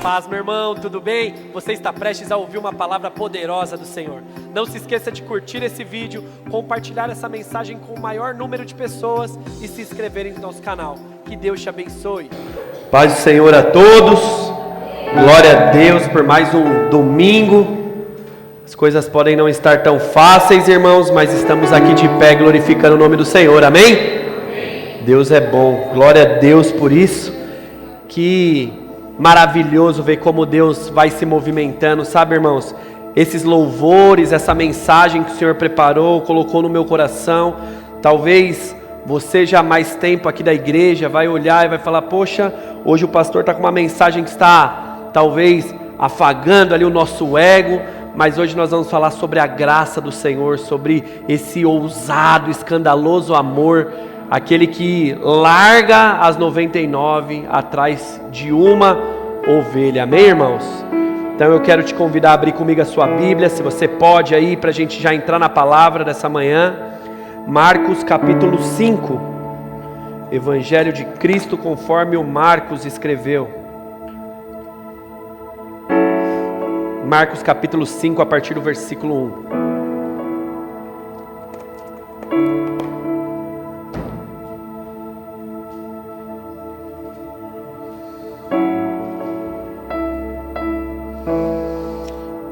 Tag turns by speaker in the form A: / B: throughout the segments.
A: paz, meu irmão, tudo bem? Você está prestes a ouvir uma palavra poderosa do Senhor. Não se esqueça de curtir esse vídeo, compartilhar essa mensagem com o maior número de pessoas e se inscreverem no nosso canal. Que Deus te abençoe.
B: Paz do Senhor a todos. Glória a Deus por mais um domingo. As coisas podem não estar tão fáceis, irmãos, mas estamos aqui de pé glorificando o nome do Senhor, amém? Amém. Deus é bom, glória a Deus por isso. Que maravilhoso ver como Deus vai se movimentando, sabe, irmãos? Esses louvores, essa mensagem que o Senhor preparou, colocou no meu coração. Talvez você já há mais tempo aqui da igreja vai olhar e vai falar: poxa, hoje o pastor está com uma mensagem que está talvez afagando ali o nosso ego. Mas hoje nós vamos falar sobre a graça do Senhor, sobre esse ousado, escandaloso amor, aquele que larga as 99 atrás de uma ovelha, amém, irmãos? Então eu quero te convidar a abrir comigo a sua Bíblia, se você pode aí, para a gente já entrar na palavra dessa manhã. Marcos capítulo 5, Evangelho de Cristo conforme o Marcos escreveu. Marcos capítulo 5, a partir do versículo 1.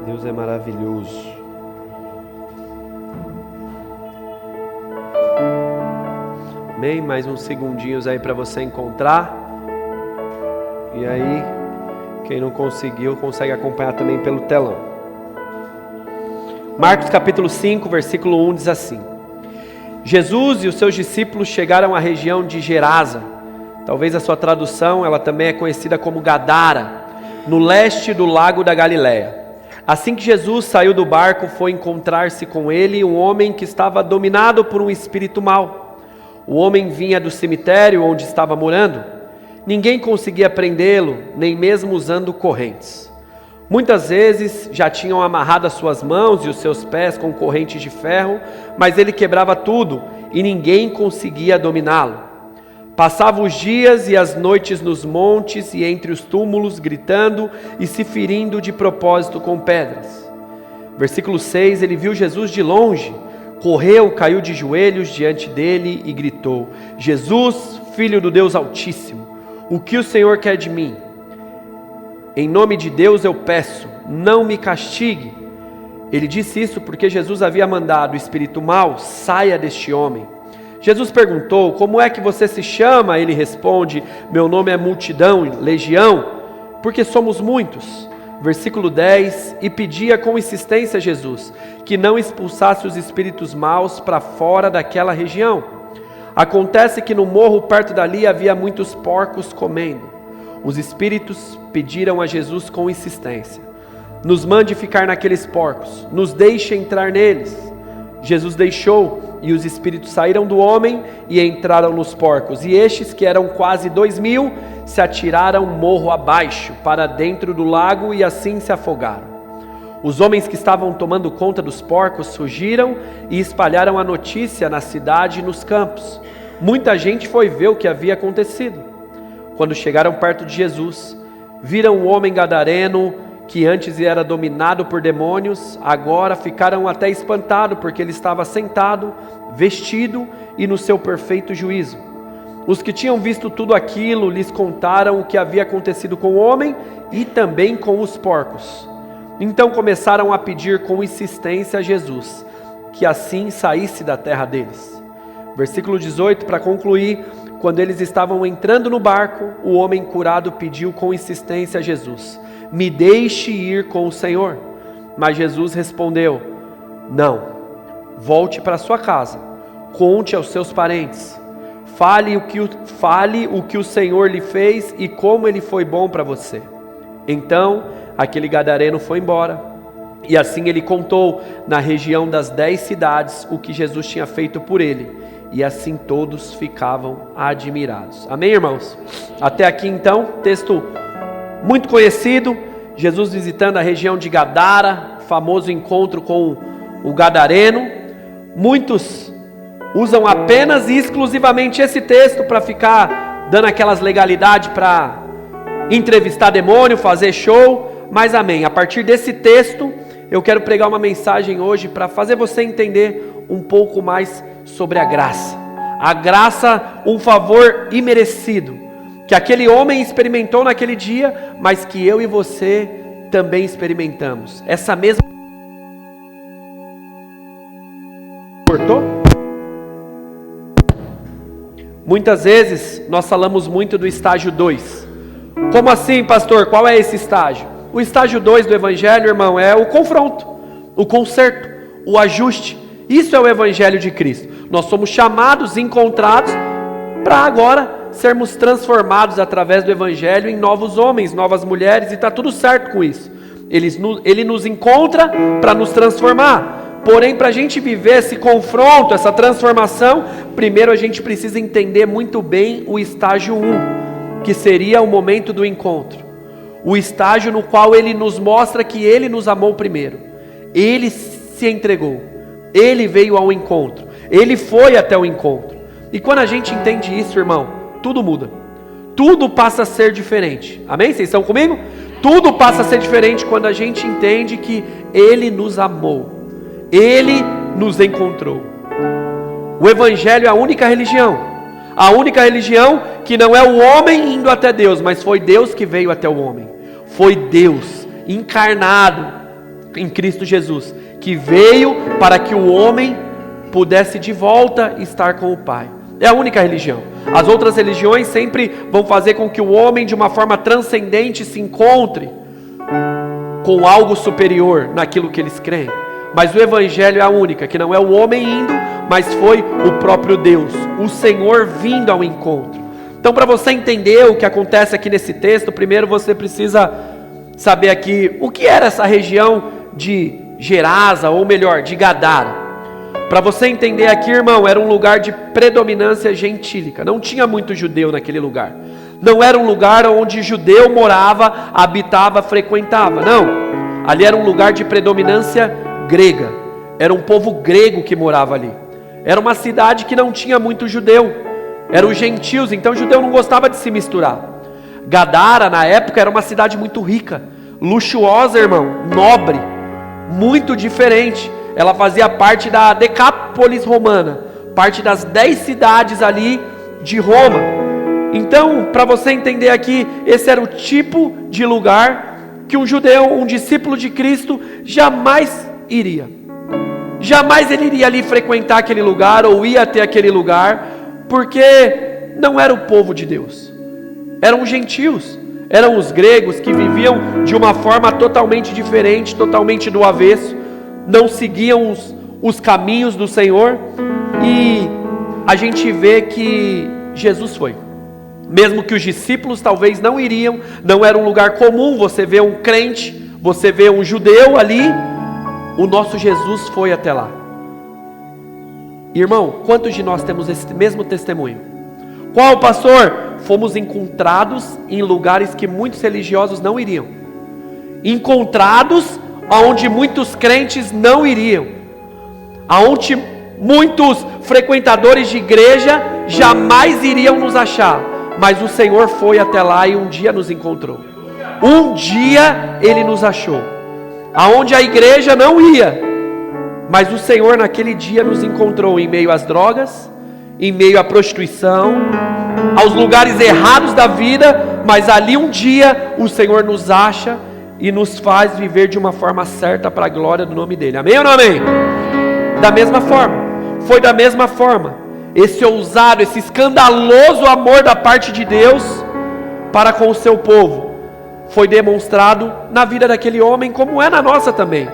B: Deus é maravilhoso. Amém? Mais uns segundinhos aí para você encontrar. E aí, quem não conseguiu, consegue acompanhar também pelo telão. Marcos capítulo 5, versículo 1 diz assim: Jesus e os seus discípulos chegaram à região de Gerasa. Talvez a sua tradução, ela também é conhecida como Gadara, no leste do lago da Galileia. Assim que Jesus saiu do barco, foi encontrar-se com ele um homem que estava dominado por um espírito mau. O homem vinha do cemitério onde estava morando. Ninguém conseguia prendê-lo, nem mesmo usando correntes. Muitas vezes já tinham amarrado as suas mãos e os seus pés com correntes de ferro, mas ele quebrava tudo e ninguém conseguia dominá-lo. Passava os dias e as noites nos montes e entre os túmulos, gritando e se ferindo de propósito com pedras. Versículo 6, ele viu Jesus de longe, correu, caiu de joelhos diante dele e gritou: Jesus, Filho do Deus Altíssimo, o que o Senhor quer de mim? Em nome de Deus eu peço, não me castigue. Ele disse isso porque Jesus havia mandado o espírito mau: saia deste homem. Jesus perguntou: como é que você se chama? Ele responde: meu nome é multidão, legião, porque somos muitos. Versículo 10, e pedia com insistência a Jesus que não expulsasse os espíritos maus para fora daquela região. Acontece que no morro perto dali havia muitos porcos comendo. Os espíritos pediram a Jesus com insistência: nos mande ficar naqueles porcos, nos deixe entrar neles. Jesus deixou, e os espíritos saíram do homem e entraram nos porcos. E estes, que eram quase 2.000, se atiraram morro abaixo, para dentro do lago, e assim se afogaram. Os homens que estavam tomando conta dos porcos fugiram e espalharam a notícia na cidade e nos campos. Muita gente foi ver o que havia acontecido. Quando chegaram perto de Jesus, viram um homem gadareno que antes era dominado por demônios. Agora ficaram até espantados, porque ele estava sentado, vestido e no seu perfeito juízo. Os que tinham visto tudo aquilo lhes contaram o que havia acontecido com o homem e também com os porcos. Então começaram a pedir com insistência a Jesus que assim saísse da terra deles. Versículo 18, para concluir: quando eles estavam entrando no barco, o homem curado pediu com insistência a Jesus: me deixe ir com o Senhor. Mas Jesus respondeu: não, volte para sua casa, conte aos seus parentes, fale o que o Senhor lhe fez e como ele foi bom para você. Então aquele gadareno foi embora, e assim ele contou na região das 10 cidades o que Jesus tinha feito por ele, e assim todos ficavam admirados. Amém, irmãos? Até aqui então, texto muito conhecido, Jesus visitando a região de Gadara, famoso encontro com o gadareno. Muitos usam apenas e exclusivamente esse texto para ficar dando aquelas legalidades para entrevistar demônio, fazer show, mas amém. A partir desse texto, eu quero pregar uma mensagem hoje para fazer você entender um pouco mais sobre a graça. A graça, um favor imerecido, que aquele homem experimentou naquele dia, mas que eu e você também experimentamos. Essa mesma... Cortou? Muitas vezes nós falamos muito do estágio 2. Como assim, pastor? Qual é esse estágio? O estágio 2 do evangelho, irmão, é o confronto, o conserto, o ajuste. Isso é o evangelho de Cristo. Nós somos chamados, encontrados, para agora sermos transformados através do evangelho em novos homens, novas mulheres, e está tudo certo com isso. Ele nos encontra para nos transformar. Porém, para a gente viver esse confronto, essa transformação, primeiro a gente precisa entender muito bem o estágio 1, que seria o momento do encontro. O estágio no qual Ele nos mostra que Ele nos amou primeiro. Ele se entregou. Ele veio ao encontro. Ele foi até o encontro. E quando a gente entende isso, irmão, tudo muda. Tudo passa a ser diferente. Amém? Vocês estão comigo? Tudo passa a ser diferente quando a gente entende que Ele nos amou. Ele nos encontrou. O evangelho é a única religião. A única religião que não é o homem indo até Deus, mas foi Deus que veio até o homem. Foi Deus encarnado em Cristo Jesus, que veio para que o homem pudesse de volta estar com o Pai. É a única religião. As outras religiões sempre vão fazer com que o homem de uma forma transcendente se encontre com algo superior naquilo que eles creem. Mas o evangelho é a única, que não é o homem indo, mas foi o próprio Deus, o Senhor vindo ao encontro. Então, para você entender o que acontece aqui nesse texto, primeiro você precisa saber aqui o que era essa região de Gerasa, ou melhor, de Gadara. Para você entender aqui, irmão, era um lugar de predominância gentílica, não tinha muito judeu naquele lugar. Não era um lugar onde judeu morava, habitava, frequentava, não. Ali era um lugar de predominância grega, era um povo grego que morava ali. Era uma cidade que não tinha muito judeu, eram os gentios, então o judeu não gostava de se misturar. Gadara na época era uma cidade muito rica, luxuosa, irmão, nobre, muito diferente. Ela fazia parte da Decápolis romana, parte das 10 cidades ali de Roma. Então, para você entender aqui, esse era o tipo de lugar que um judeu, um discípulo de Cristo, jamais iria. Jamais ele iria ali frequentar aquele lugar, ou ia até aquele lugar, porque não era o povo de Deus. Eram os gentios, eram os gregos que viviam de uma forma totalmente diferente, totalmente do avesso, não seguiam os caminhos do Senhor. E a gente vê que Jesus foi. Mesmo que os discípulos talvez não iriam, não era um lugar comum, você vê um crente, você vê um judeu ali, o nosso Jesus foi até lá. Irmão, quantos de nós temos esse mesmo testemunho? Qual, pastor? Fomos encontrados em lugares que muitos religiosos não iriam. Encontrados aonde muitos crentes não iriam. Aonde muitos frequentadores de igreja jamais iriam nos achar. Mas o Senhor foi até lá e um dia nos encontrou. Um dia Ele nos achou. Aonde a igreja não ia, mas o Senhor naquele dia nos encontrou em meio às drogas, em meio à prostituição, aos lugares errados da vida, mas ali um dia o Senhor nos acha e nos faz viver de uma forma certa para a glória do nome dEle. Amém ou não amém? Da mesma forma, foi da mesma forma, esse ousado, esse escandaloso amor da parte de Deus para com o seu povo, foi demonstrado na vida daquele homem, como é na nossa também.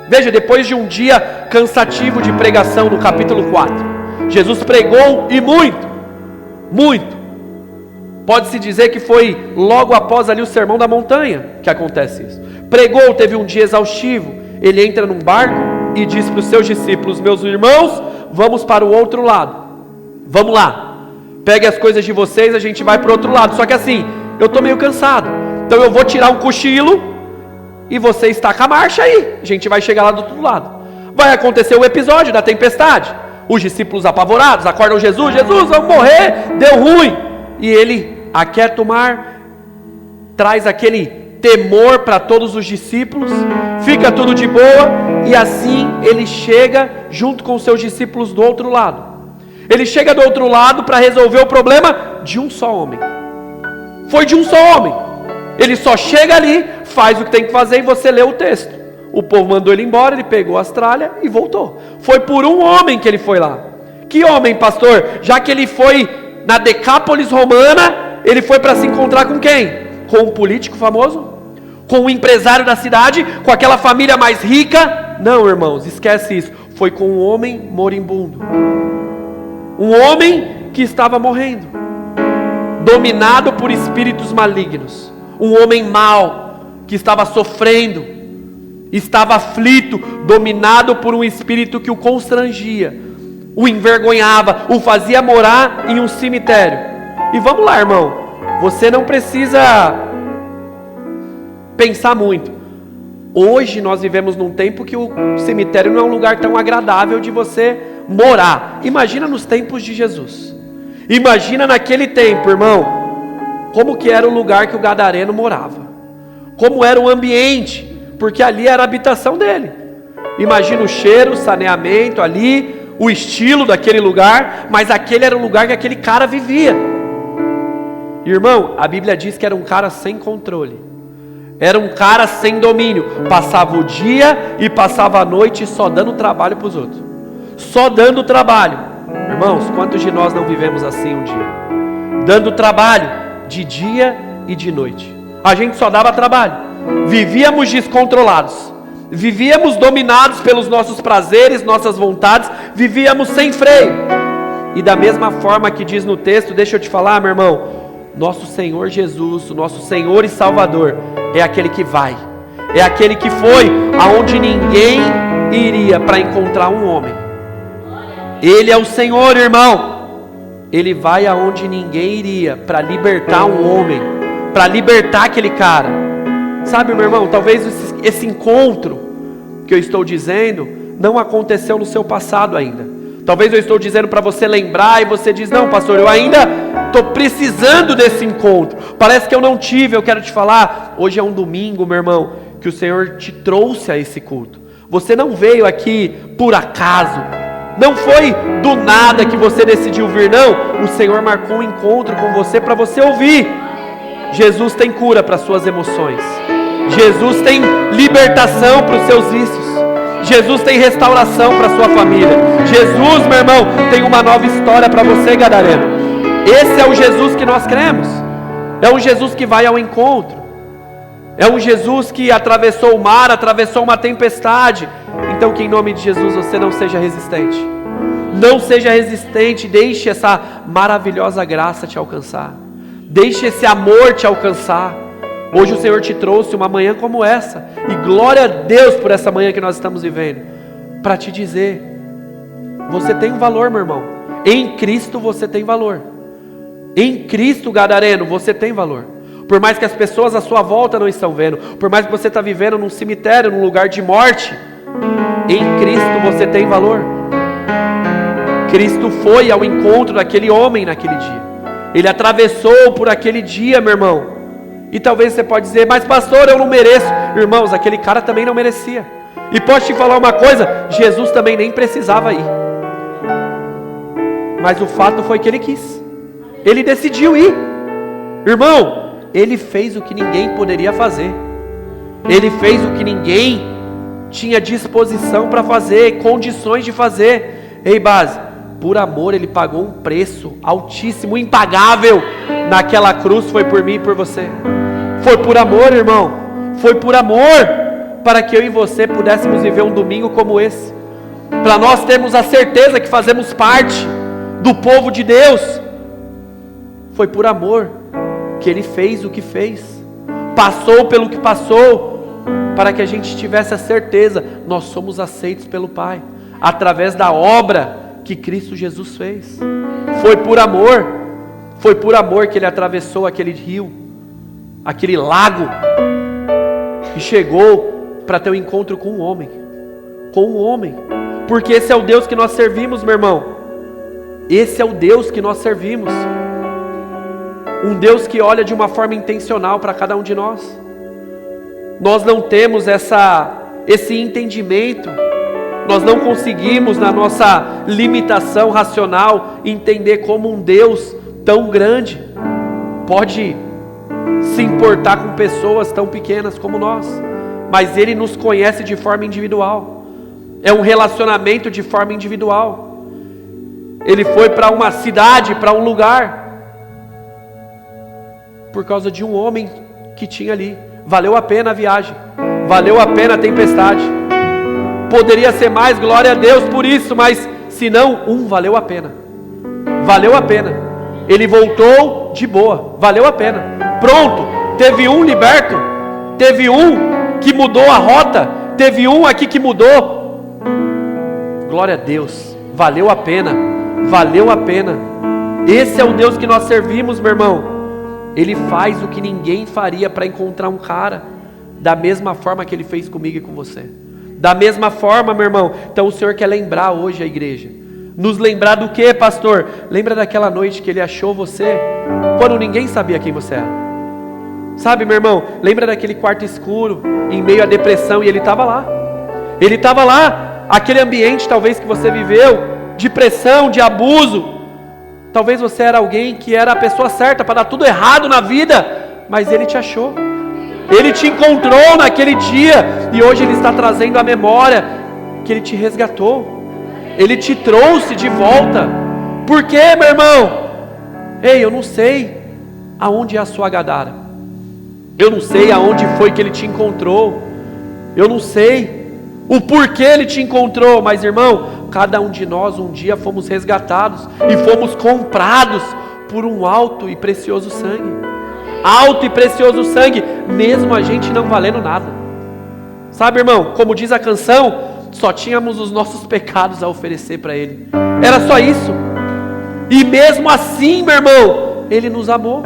B: Veja, depois de um dia cansativo de pregação no capítulo 4, Jesus pregou e muito. Pode-se dizer que foi logo após ali o sermão da montanha que acontece isso. Pregou, teve um dia exaustivo, ele entra num barco e diz para os seus discípulos: meus irmãos, vamos para o outro lado, vamos lá, pegue as coisas de vocês, a gente vai para o outro lado. Só que assim, eu estou meio cansado, então eu vou tirar um cochilo e você estaca a marcha aí, a gente vai chegar lá do outro lado. Vai acontecer o episódio da tempestade, os discípulos apavorados acordam Jesus, vamos morrer, deu ruim, e ele aquieta o mar traz aquele temor para todos os discípulos, fica tudo de boa, e assim ele chega junto com os seus discípulos do outro lado. Ele chega do outro lado para resolver o problema de um só homem. Foi de um só homem. Ele só chega ali, faz o que tem que fazer, e você lê o texto. O povo mandou ele embora, ele pegou as tralhas e voltou. Foi por um homem que ele foi lá. Que homem, pastor? Já que ele foi na Decápolis romana, ele foi para se encontrar com quem? Com um político famoso? Com um empresário da cidade? Com aquela família mais rica? Não, irmãos, esquece isso. Foi com um homem moribundo. Um homem que estava morrendo, dominado por espíritos malignos. Um homem mau, que estava sofrendo, estava aflito, dominado por um espírito que o constrangia, o envergonhava, o fazia morar em um cemitério. E vamos lá, irmão, você não precisa pensar muito. Hoje nós vivemos num tempo que o cemitério não é um lugar tão agradável de você morar. Imagina nos tempos de Jesus. Imagina naquele tempo, irmão, como que era o lugar que o gadareno morava. Como era o ambiente, porque ali era a habitação dele. Imagina o cheiro, o saneamento ali, o estilo daquele lugar, mas aquele era o lugar que aquele cara vivia. Irmão, a Bíblia diz que era um cara sem controle. Era um cara sem domínio, passava o dia e passava a noite só dando trabalho para os outros, só dando trabalho. Irmãos, quantos de nós não vivemos assim um dia? Dando trabalho de dia e de noite. A gente só dava trabalho, vivíamos descontrolados, vivíamos dominados pelos nossos prazeres, nossas vontades, vivíamos sem freio. E da mesma forma que diz no texto, deixa eu te falar, meu irmão, nosso Senhor Jesus, o nosso Senhor e Salvador, é aquele que vai, é aquele que foi aonde ninguém iria para encontrar um homem. Ele é o Senhor, irmão. Ele vai aonde ninguém iria para libertar um homem, para libertar aquele cara. Sabe, meu irmão, talvez esse encontro que eu estou dizendo não aconteceu no seu passado ainda. Talvez eu estou dizendo para você lembrar e você diz, não, pastor, eu ainda estou precisando desse encontro. Parece que eu não tive. Eu quero te falar, hoje é um domingo, meu irmão, que o Senhor te trouxe a esse culto. Você não veio aqui por acaso. Não foi do nada que você decidiu vir, não. O Senhor marcou um encontro com você para você ouvir. Jesus tem cura para suas emoções. Jesus tem libertação para os seus vícios. Jesus tem restauração para sua família. Jesus, meu irmão, tem uma nova história para você, gadareno. Esse é o Jesus que nós cremos. É um Jesus que vai ao encontro. É um Jesus que atravessou o mar, atravessou uma tempestade. Então que em nome de Jesus você não seja resistente. Não seja resistente, deixe essa maravilhosa graça te alcançar. Deixe esse amor te alcançar. Hoje o Senhor te trouxe uma manhã como essa, e glória a Deus por essa manhã que nós estamos vivendo, para te dizer, você tem um valor, meu irmão. Em Cristo você tem valor. Em Cristo, gadareno, você tem valor. Por mais que as pessoas à sua volta não estão vendo, por mais que você está vivendo num cemitério, num lugar de morte, em Cristo você tem valor. Cristo foi ao encontro daquele homem naquele dia. Ele atravessou por aquele dia, meu irmão. E talvez você pode dizer, mas pastor, eu não mereço. Irmãos, aquele cara também não merecia. E posso te falar uma coisa, Jesus também nem precisava ir. Mas o fato foi que ele quis. Ele decidiu ir. Irmão, ele fez o que ninguém poderia fazer. Ele fez o que ninguém tinha disposição para fazer, condições de fazer. Ei, base, por amor ele pagou um preço altíssimo, impagável. Naquela cruz foi por mim e por você. Foi por amor, irmão. Foi por amor, para que eu e você pudéssemos viver um domingo como esse. Para nós termos a certeza que fazemos parte do povo de Deus. Foi por amor que ele fez o que fez. Passou pelo que passou, para que a gente tivesse a certeza, nós somos aceitos pelo Pai, através da obra que Cristo Jesus fez. Foi por amor que ele atravessou aquele rio, aquele lago, e chegou para ter um encontro com um homem, porque esse é o Deus que nós servimos, meu irmão. Esse é o Deus que nós servimos. um Deus que olha de uma forma intencional para cada um de nós. Nós não temos esse entendimento, nós não conseguimos, na nossa limitação racional, entender como um Deus tão grande pode se importar com pessoas tão pequenas como nós. Mas Ele nos conhece de forma individual, é um relacionamento de forma individual. Ele foi para uma cidade, para um lugar, por causa de um homem que tinha ali. Valeu a pena a viagem, valeu a pena a tempestade. Poderia ser mais, glória a Deus por isso, mas se não, valeu a pena. Valeu a pena. Ele voltou de boa, valeu a pena. Pronto, teve um liberto, teve um que mudou a rota, teve um aqui que mudou. Glória a Deus, valeu a pena, valeu a pena. Esse é o Deus que nós servimos, meu irmão. Ele faz o que ninguém faria para encontrar um cara, da mesma forma que Ele fez comigo e com você. Da mesma forma, meu irmão. Então o Senhor quer lembrar hoje a igreja. Nos lembrar do que, pastor? Lembra daquela noite que Ele achou você, quando ninguém sabia quem você era. Sabe, meu irmão? Lembra daquele quarto escuro, em meio à depressão, e Ele estava lá. Ele estava lá. Aquele ambiente talvez que você viveu, de pressão, de abuso. Talvez você era alguém que era a pessoa certa para dar tudo errado na vida, mas Ele te achou. Ele te encontrou naquele dia, e hoje Ele está trazendo a memória que Ele te resgatou. Ele te trouxe de volta. Por quê, meu irmão? Ei, eu não sei aonde é a sua Gadara. Eu não sei aonde foi que Ele te encontrou. Eu não sei o porquê Ele te encontrou, mas irmão, cada um de nós um dia fomos resgatados e fomos comprados por um alto e precioso sangue. Alto e precioso sangue, mesmo a gente não valendo nada. Sabe, irmão, como diz a canção, só tínhamos os nossos pecados a oferecer para Ele. Era só isso. E mesmo assim, meu irmão, Ele nos amou.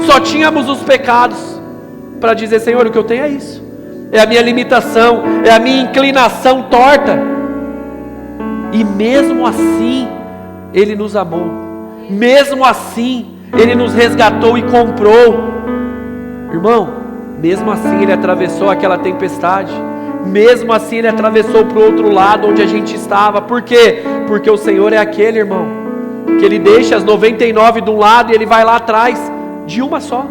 B: Só tínhamos os pecados para dizer, Senhor, o que eu tenho é isso. É a minha limitação, é a minha inclinação torta. E mesmo assim, Ele nos amou. Mesmo assim, Ele nos resgatou e comprou. Irmão, mesmo assim Ele atravessou aquela tempestade. Mesmo assim Ele atravessou para o outro lado onde a gente estava. Por quê? Porque o Senhor é aquele, irmão, que Ele deixa as 99 de um lado e Ele vai lá atrás de uma só.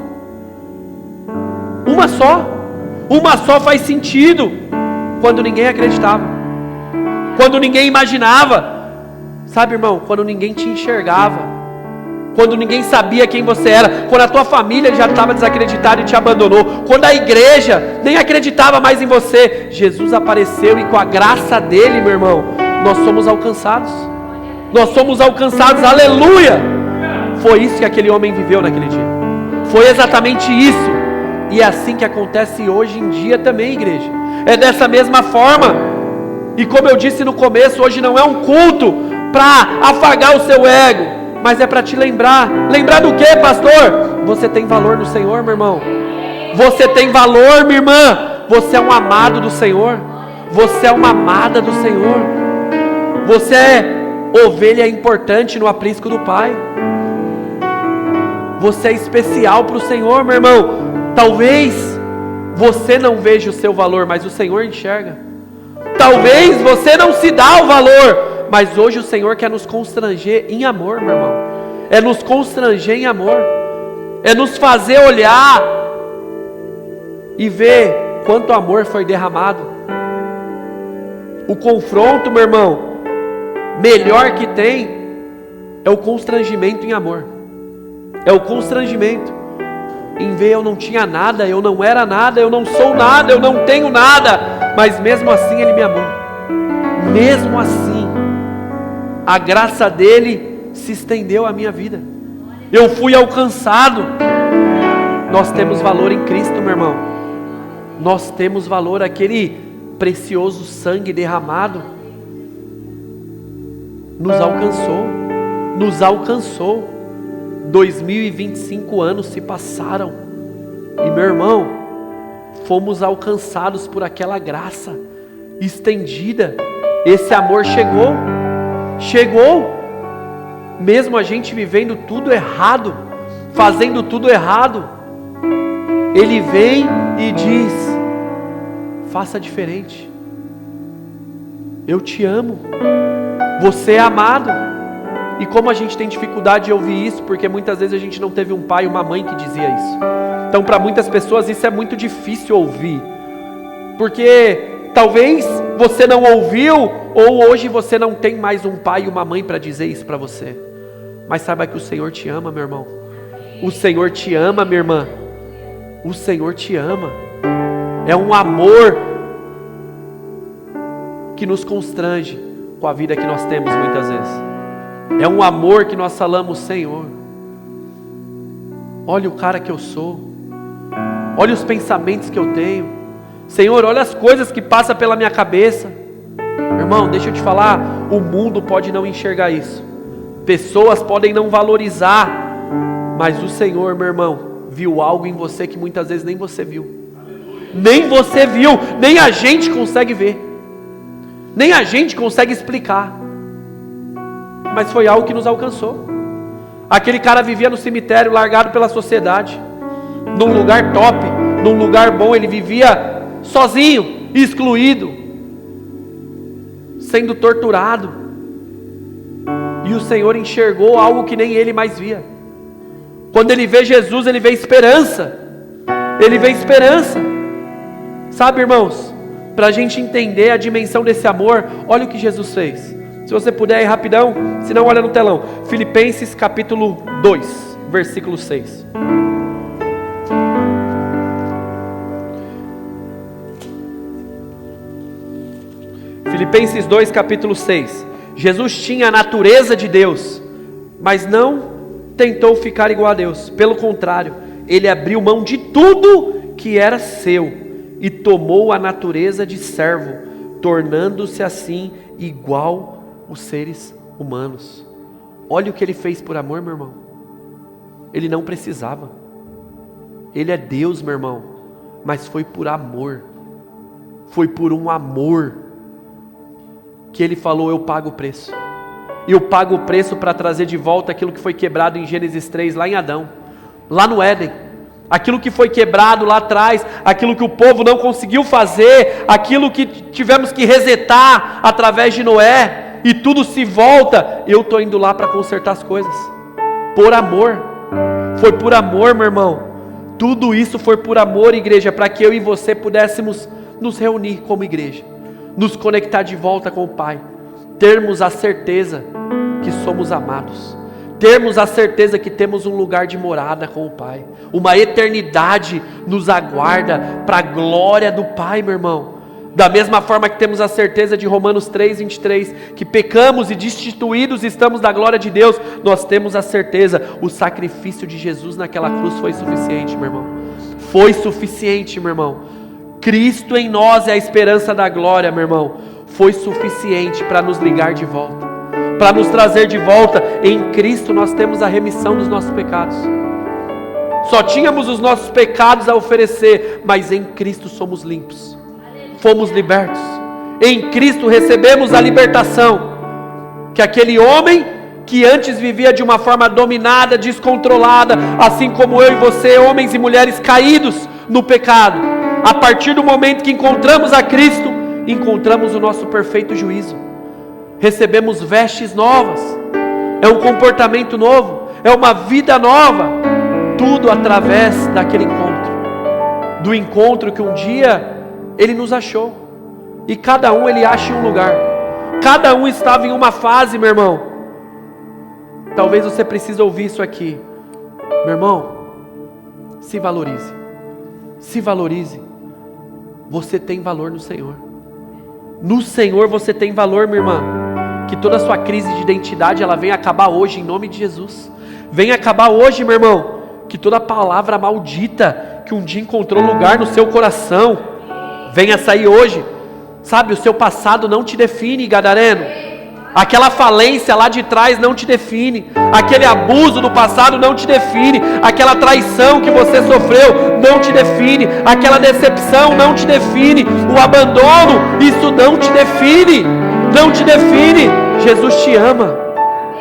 B: Uma só. Uma só faz sentido quando ninguém acreditava, quando ninguém imaginava. Sabe, irmão, quando ninguém te enxergava, quando ninguém sabia quem você era, quando a tua família já estava desacreditada e te abandonou, quando a igreja nem acreditava mais em você, Jesus apareceu e com a graça dele, meu irmão, nós somos alcançados. Nós somos alcançados, aleluia! Foi isso que aquele homem viveu naquele dia. Foi exatamente isso. E é assim que acontece hoje em dia também, igreja. É dessa mesma forma. E como eu disse no começo, hoje não é um culto para afagar o seu ego, mas é para te lembrar. Lembrar do que, pastor? Você tem valor no Senhor, meu irmão. Você tem valor, minha irmã. Você é um amado do Senhor. Você é uma amada do Senhor. Você é ovelha importante no aprisco do Pai. Você é especial para o Senhor, meu irmão. Talvez você não veja o seu valor, mas o Senhor enxerga. Talvez você não se dá o valor, mas hoje o Senhor quer nos constranger em amor, meu irmão. É nos constranger em amor. É nos fazer olhar e ver quanto amor foi derramado. O confronto, meu irmão, melhor que tem é o constrangimento em amor. É o constrangimento em ver eu não tinha nada, eu não era nada, eu não sou nada, eu não tenho nada, mas mesmo assim Ele me amou. Mesmo assim, a graça dEle se estendeu à minha vida. Eu fui alcançado. Nós temos valor em Cristo, meu irmão. Nós temos valor. Aquele precioso sangue derramado nos alcançou. Nos alcançou. 2025 anos se passaram e, meu irmão, fomos alcançados por aquela graça estendida. Esse amor chegou, mesmo a gente vivendo tudo errado, fazendo tudo errado, Ele vem e diz: faça diferente. Eu te amo. Você é amado. E como a gente tem dificuldade de ouvir isso, porque muitas vezes a gente não teve um pai e uma mãe que dizia isso. Então para muitas pessoas isso é muito difícil ouvir. Porque talvez você não ouviu, ou hoje você não tem mais um pai e uma mãe para dizer isso para você. Mas saiba que o Senhor te ama, meu irmão. O Senhor te ama, minha irmã. O Senhor te ama. É um amor que nos constrange com a vida que nós temos muitas vezes. É um amor que nós falamos: Senhor, olha o cara que eu sou, olha os pensamentos que eu tenho, Senhor, olha as coisas que passam pela minha cabeça. Irmão, deixa eu te falar, o mundo pode não enxergar isso, pessoas podem não valorizar, mas o Senhor, meu irmão, viu algo em você que muitas vezes nem você viu. Nem você viu, nem a gente consegue ver, nem a gente consegue explicar. Mas foi algo que nos alcançou. Aquele cara vivia no cemitério, largado pela sociedade, num lugar top, num lugar bom. Ele vivia sozinho, excluído, sendo torturado. E o Senhor enxergou algo que nem ele mais via. Quando ele vê Jesus, ele vê esperança. Ele vê esperança. Sabe, irmãos, para a gente entender a dimensão desse amor, olha o que Jesus fez. Se você puder ir rapidão, se não olha no telão. Filipenses capítulo 2, versículo 6. Filipenses 2, capítulo 6. Jesus tinha a natureza de Deus, mas não tentou ficar igual a Deus. Pelo contrário, ele abriu mão de tudo que era seu e tomou a natureza de servo, tornando-se assim igual os seres humanos. Olha o que ele fez por amor, meu irmão. Ele não precisava. Ele é Deus, meu irmão, mas foi por amor. Foi por um amor que ele falou: eu pago o preço. E eu pago o preço para trazer de volta aquilo que foi quebrado em Gênesis 3, lá em Adão, lá no Éden. Aquilo que foi quebrado lá atrás, aquilo que o povo não conseguiu fazer, aquilo que tivemos que resetar através de Noé, e tudo se volta. Eu estou indo lá para consertar as coisas, por amor. Foi por amor, meu irmão. Tudo isso foi por amor, igreja, para que eu e você pudéssemos nos reunir como igreja, nos conectar de volta com o Pai, termos a certeza que somos amados, termos a certeza que temos um lugar de morada com o Pai, uma eternidade nos aguarda para a glória do Pai, meu irmão. Da mesma forma que temos a certeza de Romanos 3, 23, que pecamos e destituídos estamos da glória de Deus, nós temos a certeza, o sacrifício de Jesus naquela cruz foi suficiente, meu irmão. Foi suficiente, meu irmão. Cristo em nós é a esperança da glória, meu irmão. Foi suficiente para nos ligar de volta, para nos trazer de volta. Em Cristo nós temos a remissão dos nossos pecados. Só tínhamos os nossos pecados a oferecer, mas em Cristo somos limpos. Fomos libertos. Em Cristo recebemos a libertação. Que aquele homem que antes vivia de uma forma dominada, descontrolada, assim como eu e você, homens e mulheres caídos no pecado, a partir do momento que encontramos a Cristo, encontramos o nosso perfeito juízo. Recebemos vestes novas. É um comportamento novo. É uma vida nova. Tudo através daquele encontro. Do encontro que um dia Ele nos achou, e cada um Ele acha em um lugar, cada um estava em uma fase, meu irmão. Talvez você precise ouvir isso aqui, meu irmão. Se valorize, se valorize. Você tem valor no Senhor. No Senhor você tem valor, minha irmã. Que toda a sua crise de identidade, ela venha acabar hoje, em nome de Jesus. Venha acabar hoje, meu irmão. Que toda palavra maldita que um dia encontrou lugar no seu coração venha sair hoje. Sabe, o seu passado não te define, gadareno. Aquela falência lá de trás não te define. Aquele abuso do passado não te define. Aquela traição que você sofreu não te define. Aquela decepção não te define. O abandono, isso não te define. Não te define. Jesus te ama.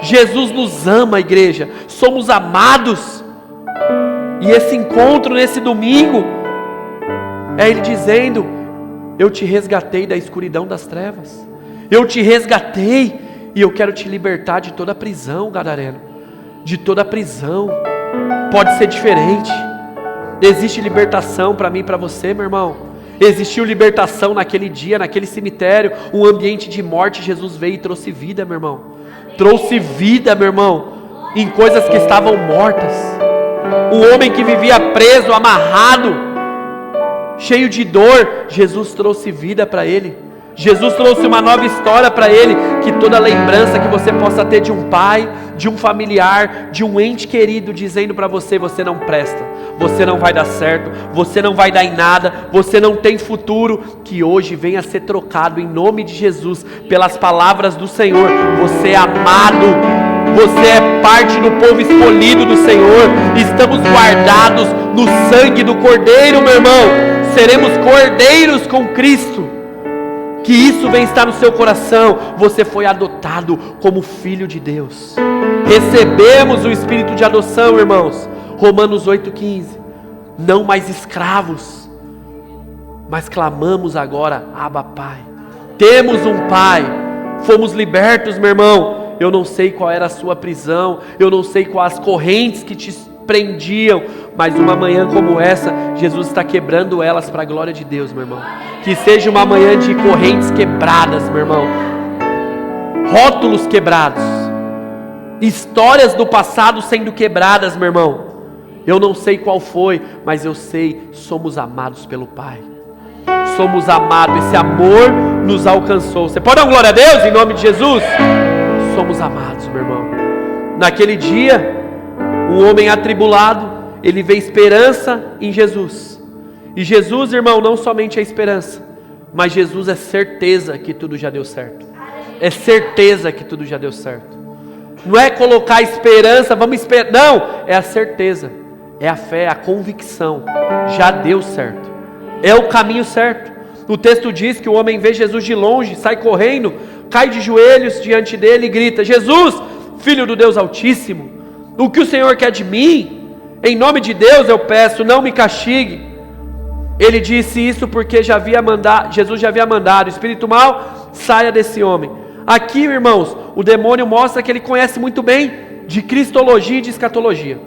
B: Jesus nos ama, igreja. Somos amados. E esse encontro nesse domingo é Ele dizendo: eu te resgatei da escuridão das trevas, eu te resgatei e eu quero te libertar de toda a prisão, gadareno, de toda a prisão. Pode ser diferente. Existe libertação para mim e para você, meu irmão. Existiu libertação naquele dia, naquele cemitério, um ambiente de morte. Jesus veio e trouxe vida, meu irmão. Trouxe vida, meu irmão, em coisas que estavam mortas. Um homem que vivia preso, amarrado, cheio de dor, Jesus trouxe vida para ele. Jesus trouxe uma nova história para ele, que toda lembrança que você possa ter de um pai, de um familiar, de um ente querido, dizendo para você: você não presta, você não vai dar certo, você não vai dar em nada, você não tem futuro, que hoje venha a ser trocado em nome de Jesus, pelas palavras do Senhor. Você é amado, você é parte do povo escolhido do Senhor, estamos guardados no sangue do Cordeiro, meu irmão, seremos cordeiros com Cristo. Que isso venha estar no seu coração. Você foi adotado como filho de Deus. Recebemos o espírito de adoção, irmãos. Romanos 8,15. Não mais escravos, mas clamamos agora: Abba, Pai. Temos um Pai. Fomos libertos, meu irmão. Eu não sei qual era a sua prisão, eu não sei quais as correntes que te prendiam, mas uma manhã como essa, Jesus está quebrando elas para a glória de Deus, meu irmão. Que seja uma manhã de correntes quebradas, meu irmão, rótulos quebrados, histórias do passado sendo quebradas, meu irmão. Eu não sei qual foi, mas eu sei, somos amados pelo Pai. Somos amados, esse amor nos alcançou. Você pode dar uma glória a Deus em nome de Jesus? Somos amados, meu irmão. Naquele dia, um homem atribulado, ele vê esperança em Jesus. E Jesus, irmão, não somente é esperança, mas Jesus é certeza que tudo já deu certo. É certeza que tudo já deu certo. Não é colocar esperança, vamos esperar. Não, é a certeza, é a fé, a convicção. Já deu certo. É o caminho certo. O texto diz que o homem vê Jesus de longe, sai correndo, cai de joelhos diante dele e grita: Jesus, Filho do Deus Altíssimo, o que o Senhor quer de mim? Em nome de Deus eu peço, não me castigue. Ele disse isso porque Jesus já havia mandado: o espírito mau saia desse homem. Aqui, irmãos, o demônio mostra que ele conhece muito bem de cristologia e de escatologia.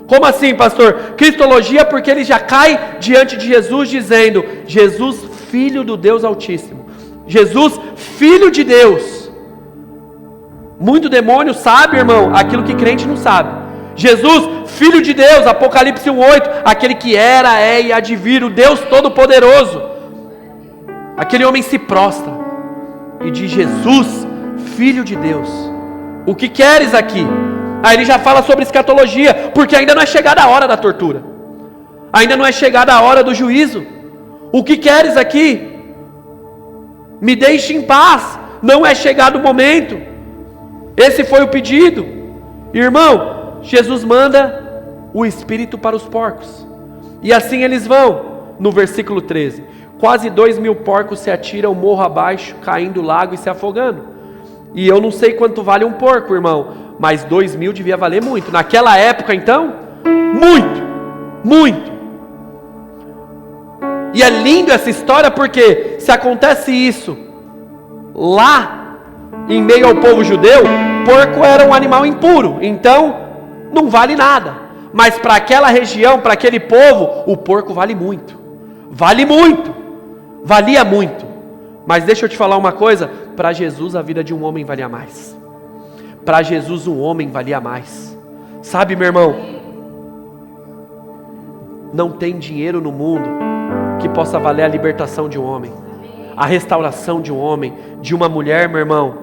B: Como assim, pastor? Cristologia porque ele já cai diante de Jesus dizendo: Jesus, Filho do Deus Altíssimo, Jesus, Filho de Deus. Muito demônio sabe, irmão, aquilo que crente não sabe. Jesus, Filho de Deus, Apocalipse 1,8, aquele que era, é e há de vir, o Deus Todo-Poderoso. Aquele homem se prostra e diz: Jesus, Filho de Deus, o que queres aqui? Aí ele já fala sobre escatologia, porque ainda não é chegada a hora da tortura, ainda não é chegada a hora do juízo. O que queres aqui? Me deixe em paz, não é chegado o momento. Esse foi o pedido. Irmão, Jesus manda o Espírito para os porcos, e assim eles vão. No versículo 13, quase 2.000 porcos se atiram morro abaixo, caindo no lago e se afogando. E eu não sei quanto vale um porco, irmão, mas 2.000 devia valer muito. Naquela época então, muito, muito. E é lindo essa história, porque se acontece isso lá em meio ao povo judeu, porco era um animal impuro, então não vale nada. Mas para aquela região, para aquele povo, o porco vale muito. Vale muito. Valia muito. Mas deixa eu te falar uma coisa, para Jesus a vida de um homem valia mais. Para Jesus um homem valia mais. Sabe, meu irmão, não tem dinheiro no mundo que possa valer a libertação de um homem, a restauração de um homem, de uma mulher, meu irmão.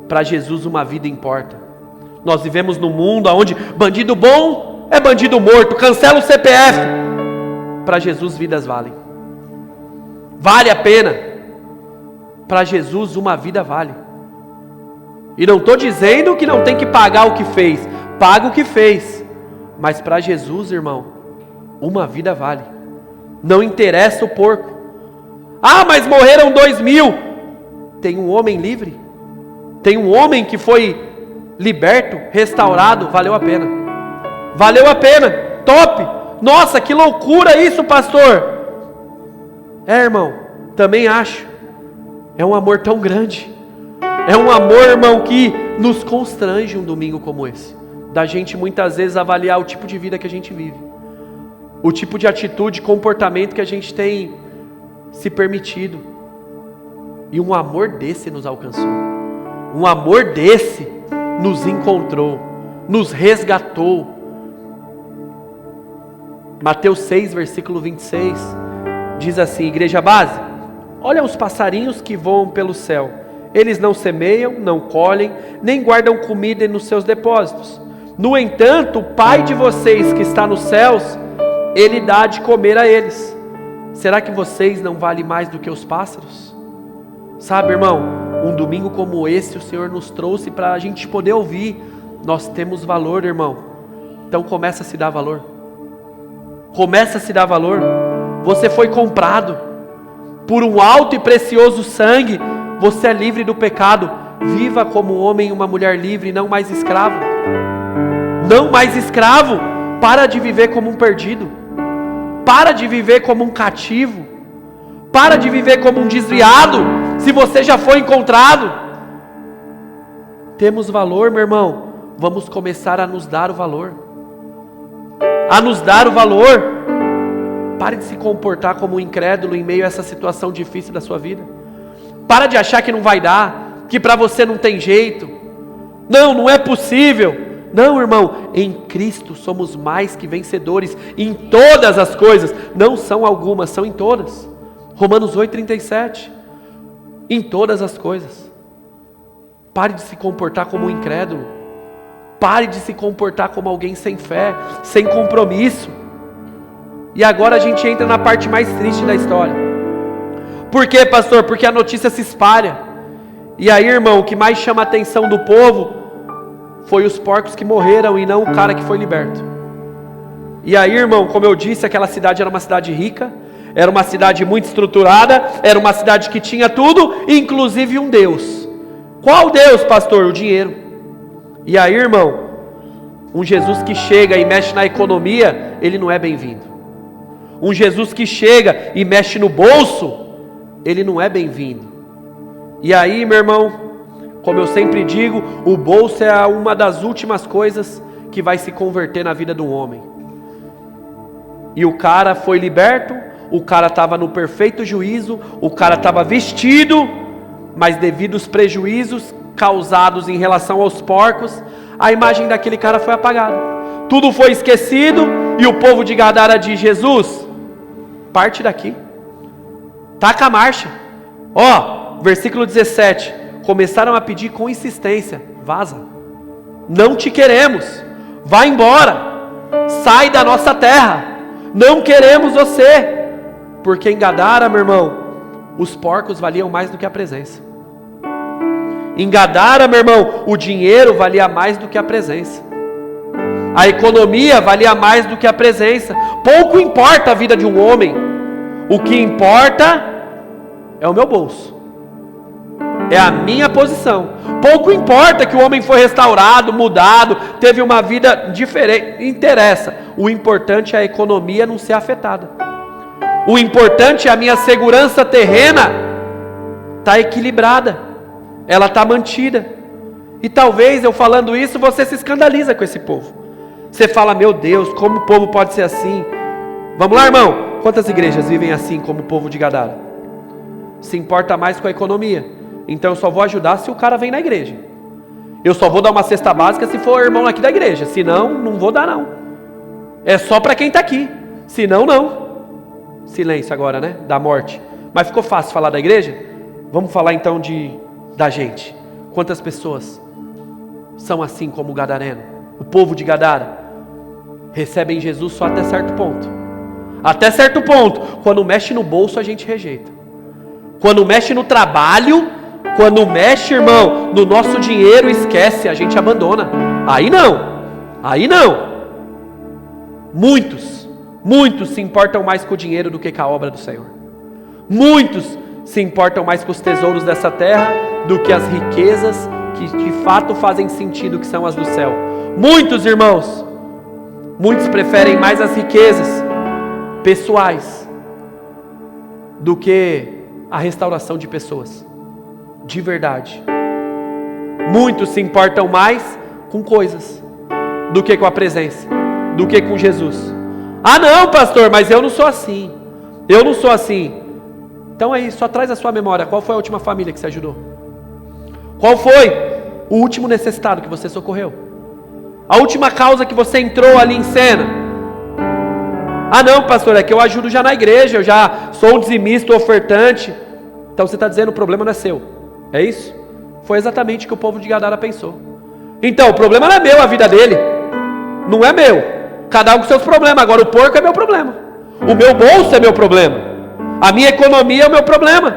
B: Para Jesus uma vida importa. Nós vivemos num mundo onde bandido bom é bandido morto, cancela o CPF. Para Jesus vidas valem. Vale a pena. Para Jesus uma vida vale. E não estou dizendo que não tem que pagar o que fez. Paga o que fez. Mas para Jesus, irmão, uma vida vale. Não interessa o porco. Ah, mas morreram 2.000. Tem um homem livre. Tem um homem que foi liberto, restaurado. Valeu a pena. Valeu a pena. top. Nossa, que loucura isso, pastor. Irmão, também acho. É um amor tão grande. É um amor, irmão, que nos constrange um domingo como esse. Da gente muitas vezes avaliar o tipo de vida que a gente vive. O tipo de atitude, comportamento que a gente tem se permitido. E um amor desse nos alcançou. Um amor desse nos encontrou. Nos resgatou. Mateus 6, versículo 26. Diz assim, igreja base, olha os passarinhos que voam pelo céu. Eles não semeiam, não colhem, nem guardam comida nos seus depósitos. No entanto, o Pai de vocês que está nos céus, Ele dá de comer a eles. Será que vocês não valem mais do que os pássaros? Sabe, irmão, um domingo como esse o Senhor nos trouxe para a gente poder ouvir. Nós temos valor, irmão. Então começa a se dar valor. Começa a se dar valor. Você foi comprado por um alto e precioso sangue. Você é livre do pecado. Viva como homem e uma mulher livre, não mais escravo. Não mais escravo. Para de viver como um perdido. Para de viver como um cativo. Para de viver como um desviado. Se você já foi encontrado. Temos valor, meu irmão. Vamos começar a nos dar o valor. A nos dar o valor. Pare de se comportar como um incrédulo em meio a essa situação difícil da sua vida. Para de achar que não vai dar, que para você não tem jeito. Não é possível. Não, irmão, em Cristo somos mais que vencedores em todas as coisas. Não são algumas, são em todas. Romanos 8,37. Em todas as coisas. Pare de se comportar como um incrédulo. Pare de se comportar como alguém sem fé, sem compromisso. E agora a gente entra na parte mais triste da história. Por quê, pastor? Porque a notícia se espalha. E aí, irmão, o que mais chama a atenção do povo foi os porcos que morreram e não o cara que foi liberto. E aí, irmão, como eu disse, aquela cidade era uma cidade rica, era uma cidade muito estruturada, era uma cidade que tinha tudo, inclusive um Deus. Qual Deus, pastor? O dinheiro. E aí, irmão, um Jesus que chega e mexe na economia, ele não é bem-vindo. Um Jesus que chega e mexe no bolso, ele não é bem-vindo. E aí, meu irmão, como eu sempre digo, o bolso é uma das últimas coisas que vai se converter na vida de um homem. E o cara foi liberto, o cara estava no perfeito juízo, o cara estava vestido, mas devido aos prejuízos causados em relação aos porcos, a imagem daquele cara foi apagada. Tudo foi esquecido e o povo de Gadara diz: Jesus, parte daqui, taca a marcha. Versículo 17, começaram a pedir com insistência: vaza, não te queremos, vai embora, sai da nossa terra, não queremos você. Porque em Gadara, meu irmão, os porcos valiam mais do que a presença. Em Gadara, meu irmão, o dinheiro valia mais do que a presença. A economia valia mais do que a presença. Pouco importa a vida de um homem. O que importa é o meu bolso. É a minha posição. Pouco importa que o homem foi restaurado, mudado, teve uma vida diferente. Interessa. O importante é a economia não ser afetada. O importante é a minha segurança terrena estar equilibrada. Ela está mantida. E talvez eu falando isso, você se escandaliza com esse povo. Você fala: meu Deus, como o povo pode ser assim? Vamos lá, irmão. Quantas igrejas vivem assim como o povo de Gadara? Se importa mais com a economia. Então eu só vou ajudar se o cara vem na igreja. Eu só vou dar uma cesta básica se for irmão aqui da igreja. Senão, não vou dar não. É só para quem está aqui. Senão, não. Silêncio agora, né? Da morte. Mas ficou fácil falar da igreja? Vamos falar então da gente. Quantas pessoas são assim como o gadareno? O povo de Gadara recebem Jesus só até certo ponto. Até certo ponto. Quando mexe no bolso, a gente rejeita. Quando mexe no trabalho, quando mexe, irmão, no nosso dinheiro, esquece, a gente abandona. Aí não. Aí não. Muitos se importam mais com o dinheiro do que com a obra do Senhor. Muitos se importam mais com os tesouros dessa terra do que as riquezas que de fato fazem sentido, que são as do céu. Muitos, irmãos, Muitos preferem mais as riquezas pessoais do que a restauração de pessoas, de verdade. Muitos se importam mais com coisas do que com a presença, do que com Jesus. Ah não, pastor, mas eu não sou assim. Eu não sou assim. Então aí, só traz a sua memória. Qual foi a última família que você ajudou? Qual foi o último necessitado que você socorreu? A última causa que você entrou ali em cena? Ah não, pastor, é que eu ajudo já na igreja, eu já sou um dizimista, ofertante. Então você está dizendo o problema não é seu. É isso? Foi exatamente o que o povo de Gadara pensou. Então, o problema não é meu, a vida dele. Não é meu. Cada um com seus problemas. Agora o porco é meu problema. O meu bolso é meu problema. A minha economia é o meu problema.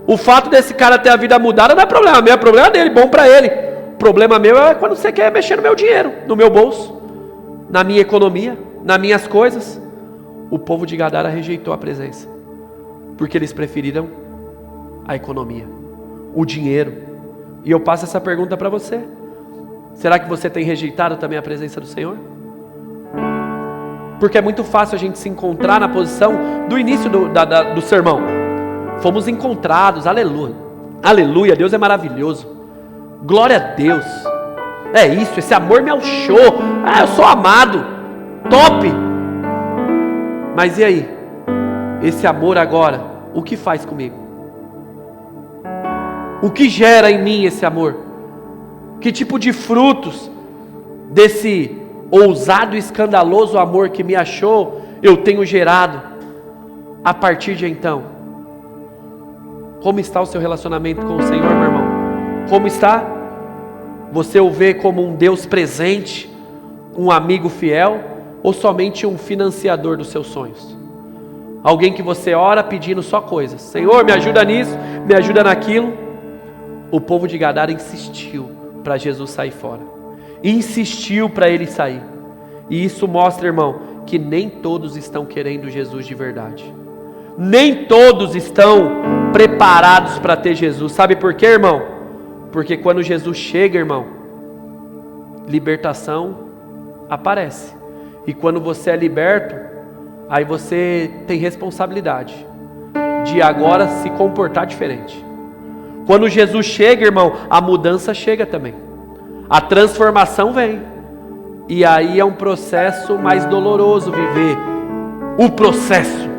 B: O fato desse cara ter a vida mudada não é problema meu, é problema dele, bom para ele. O problema meu é quando você quer mexer no meu dinheiro, no meu bolso, na minha economia, nas minhas coisas. O povo de Gadara rejeitou a presença, porque eles preferiram a economia, o dinheiro. E eu passo essa pergunta para você. Será que você tem rejeitado também a presença do Senhor? Porque é muito fácil a gente se encontrar na posição do início do sermão. Fomos encontrados, aleluia. Aleluia, Deus é maravilhoso. Glória a Deus. É isso, esse amor me achou. Ah, eu sou amado. Top. Mas e aí? Esse amor agora, o que faz comigo? O que gera em mim esse amor? Que tipo de frutos desse ousado e escandaloso amor que me achou eu tenho gerado a partir de então? Como está o seu relacionamento com o Senhor, meu irmão? Como está? Você o vê como um Deus presente, um amigo fiel, ou somente um financiador dos seus sonhos? Alguém que você ora pedindo só coisas. Senhor, me ajuda nisso, me ajuda naquilo. O povo de Gadara insistiu para Jesus sair fora. Insistiu para ele sair. E isso mostra, irmão, que nem todos estão querendo Jesus de verdade. Nem todos estão preparados para ter Jesus. Sabe por quê, irmão? Porque quando Jesus chega, irmão, libertação aparece. E quando você é liberto, aí você tem responsabilidade de agora se comportar diferente. Quando Jesus chega, irmão, a mudança chega também. A transformação vem. E aí é um processo mais doloroso viver o processo,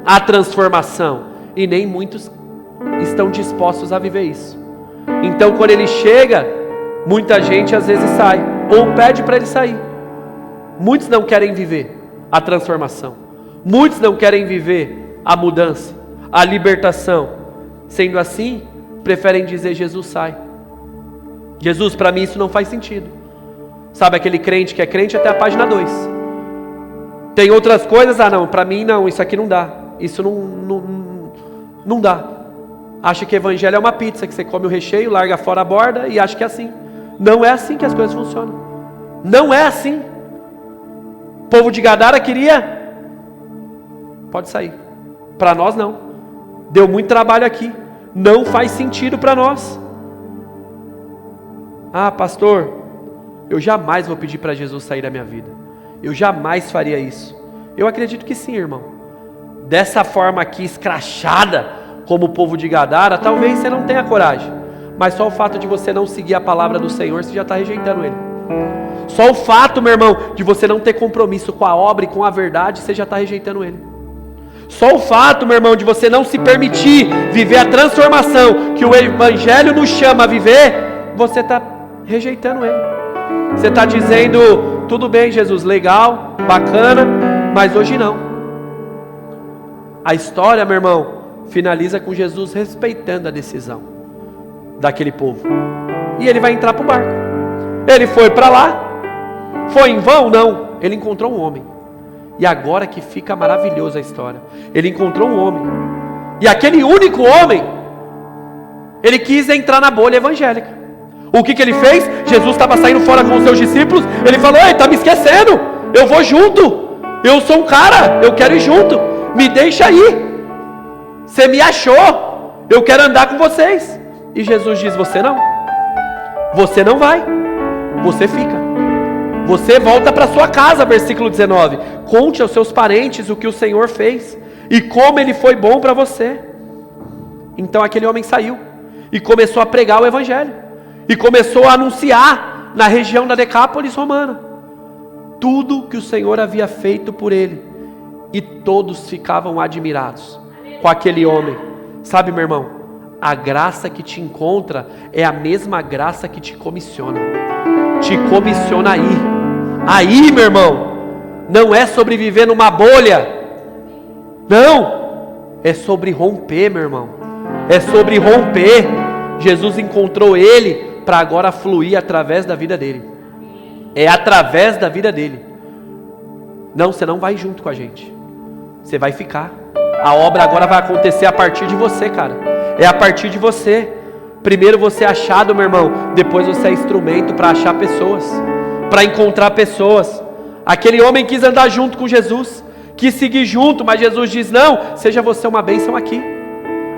B: a transformação. E nem muitos estão dispostos a viver isso. Então quando ele chega, muita gente às vezes sai, ou pede para ele sair. Muitos não querem viver a transformação. Muitos não querem viver a mudança, a libertação. Sendo assim, preferem dizer: Jesus, sai. Jesus, para mim isso não faz sentido. Sabe aquele crente que é crente até a página 2. Tem outras coisas, ah não, para mim não, isso aqui não dá. Isso não dá. Acha que evangelho é uma pizza, que você come o recheio, larga fora a borda e acha que é assim. Não é assim que as coisas funcionam. Não é assim. O povo de Gadara queria, pode sair. Para nós não. Deu muito trabalho aqui. Não faz sentido para nós. Ah, pastor, eu jamais vou pedir para Jesus sair da minha vida. Eu jamais faria isso. Eu acredito que sim, irmão. Dessa forma aqui, escrachada, como o povo de Gadara, talvez você não tenha coragem. Mas só o fato de você não seguir a palavra do Senhor, você já está rejeitando Ele. Só o fato, meu irmão, de você não ter compromisso com a obra e com a verdade, você já está rejeitando Ele. Só o fato, meu irmão, de você não se permitir viver a transformação que o Evangelho nos chama a viver, você está rejeitando Ele. Você está dizendo: tudo bem, Jesus, legal, bacana, mas hoje não. A história, meu irmão, finaliza com Jesus respeitando a decisão daquele povo. E ele vai entrar para o barco. Ele foi para lá. Foi em vão? Não. Ele encontrou um homem. E agora que fica maravilhosa a história. Ele encontrou um homem. E aquele único homem, ele quis entrar na bolha evangélica. O que ele fez? Jesus estava saindo fora com os seus discípulos. Ele falou: ei, está me esquecendo. Eu vou junto. Eu sou um cara, eu quero ir junto. Me deixa aí. Você me achou. Eu quero andar com vocês. E Jesus diz: você não. Você não vai. Você fica. Você volta para sua casa, versículo 19. Conte aos seus parentes o que o Senhor fez e como Ele foi bom para você. Então aquele homem saiu e começou a pregar o Evangelho. E começou a anunciar na região da Decápolis romana tudo que o Senhor havia feito por ele. E todos ficavam admirados com aquele homem. Sabe, meu irmão, a graça que te encontra é a mesma graça que te comissiona. Te comissiona aí. Aí, meu irmão, não é sobre viver numa bolha. Não. É sobre romper, meu irmão. É sobre romper. Jesus encontrou ele para agora fluir através da vida dele. É através da vida dele. Não, você não vai junto com a gente. Você vai ficar. A obra agora vai acontecer a partir de você, cara. É a partir de você. Primeiro você é achado, meu irmão. Depois você é instrumento para achar pessoas, para encontrar pessoas. Aquele homem quis andar junto com Jesus, quis seguir junto, mas Jesus diz: não, seja você uma bênção aqui.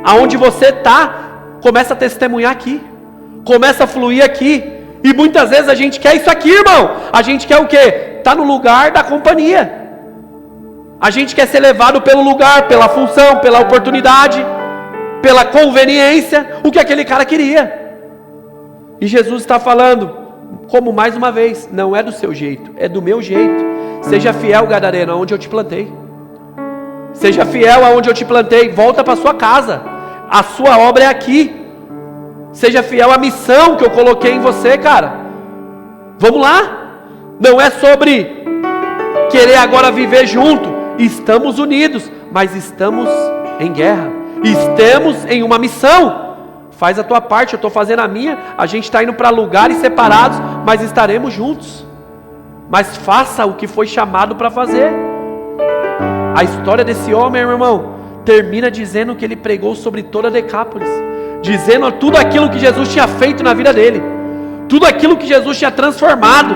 B: Aonde você está, começa a testemunhar aqui. Começa a fluir aqui. E muitas vezes a gente quer isso aqui, irmão. A gente quer o quê? Tá no lugar da companhia. A gente quer ser levado pelo lugar, pela função, pela oportunidade, pela conveniência, o que aquele cara queria. E Jesus está falando, como mais uma vez, não é do seu jeito, é do meu jeito. Seja fiel, gadareno, aonde eu te plantei. Seja fiel aonde eu te plantei. Volta para sua casa. A sua obra é aqui. Seja fiel à missão que eu coloquei em você, cara. Vamos lá. Não é sobre querer agora viver junto. Estamos unidos, mas estamos em guerra. Estamos em uma missão. Faz a tua parte, eu estou fazendo a minha. A gente está indo para lugares separados, mas estaremos juntos. Mas faça o que foi chamado para fazer. A história desse homem, meu irmão, termina dizendo que ele pregou sobre toda a Decápolis, dizendo tudo aquilo que Jesus tinha feito na vida dele, tudo aquilo que Jesus tinha transformado,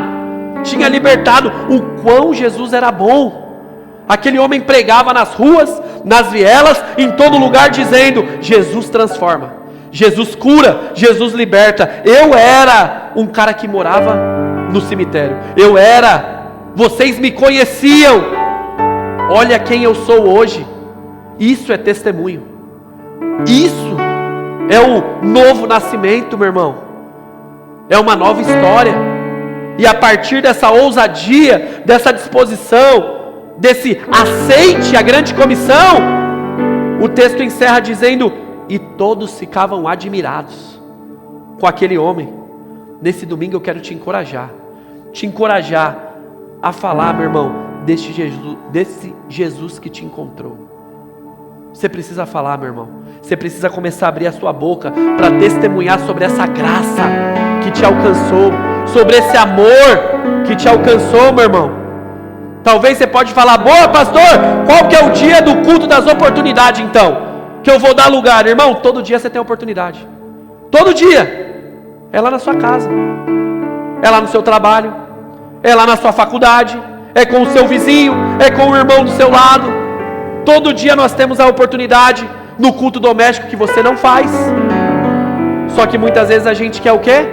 B: tinha libertado, o quão Jesus era bom. Aquele homem pregava nas ruas, nas vielas, em todo lugar, dizendo: Jesus transforma, Jesus cura, Jesus liberta. Eu era um cara que morava no cemitério, vocês me conheciam, olha quem eu sou hoje. Isso é testemunho, isso é o novo nascimento, meu irmão. É uma nova história. E a partir dessa ousadia, dessa disposição, desse aceite a grande comissão, o texto encerra dizendo: e todos ficavam admirados com aquele homem. Nesse domingo eu quero te encorajar a falar, meu irmão, desse Jesus que te encontrou. Você precisa falar, meu irmão. Você precisa começar a abrir a sua boca para testemunhar sobre essa graça que te alcançou, sobre esse amor que te alcançou, meu irmão. Talvez você pode falar: boa, pastor, qual que é o dia do culto das oportunidades então? Que eu vou dar lugar. Irmão, todo dia você tem oportunidade. Todo dia. É lá na sua casa, é lá no seu trabalho, é lá na sua faculdade, é com o seu vizinho, é com o irmão do seu lado. Todo dia nós temos a oportunidade no culto doméstico que você não faz. Só que muitas vezes a gente quer o quê?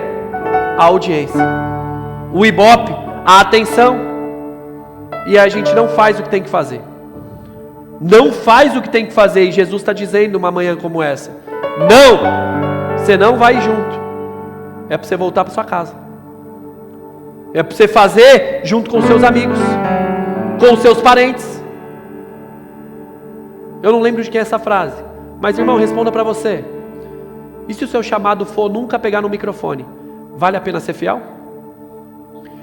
B: A audiência, o ibope, a atenção. E a gente não faz o que tem que fazer. Não faz o que tem que fazer. E Jesus está dizendo uma manhã como essa: não, você não vai junto. É para você voltar para sua casa. É para você fazer junto com seus amigos, com seus parentes. Eu não lembro de quem é essa frase, mas irmão, responda para você. E se o seu chamado for nunca pegar no microfone, vale a pena ser fiel?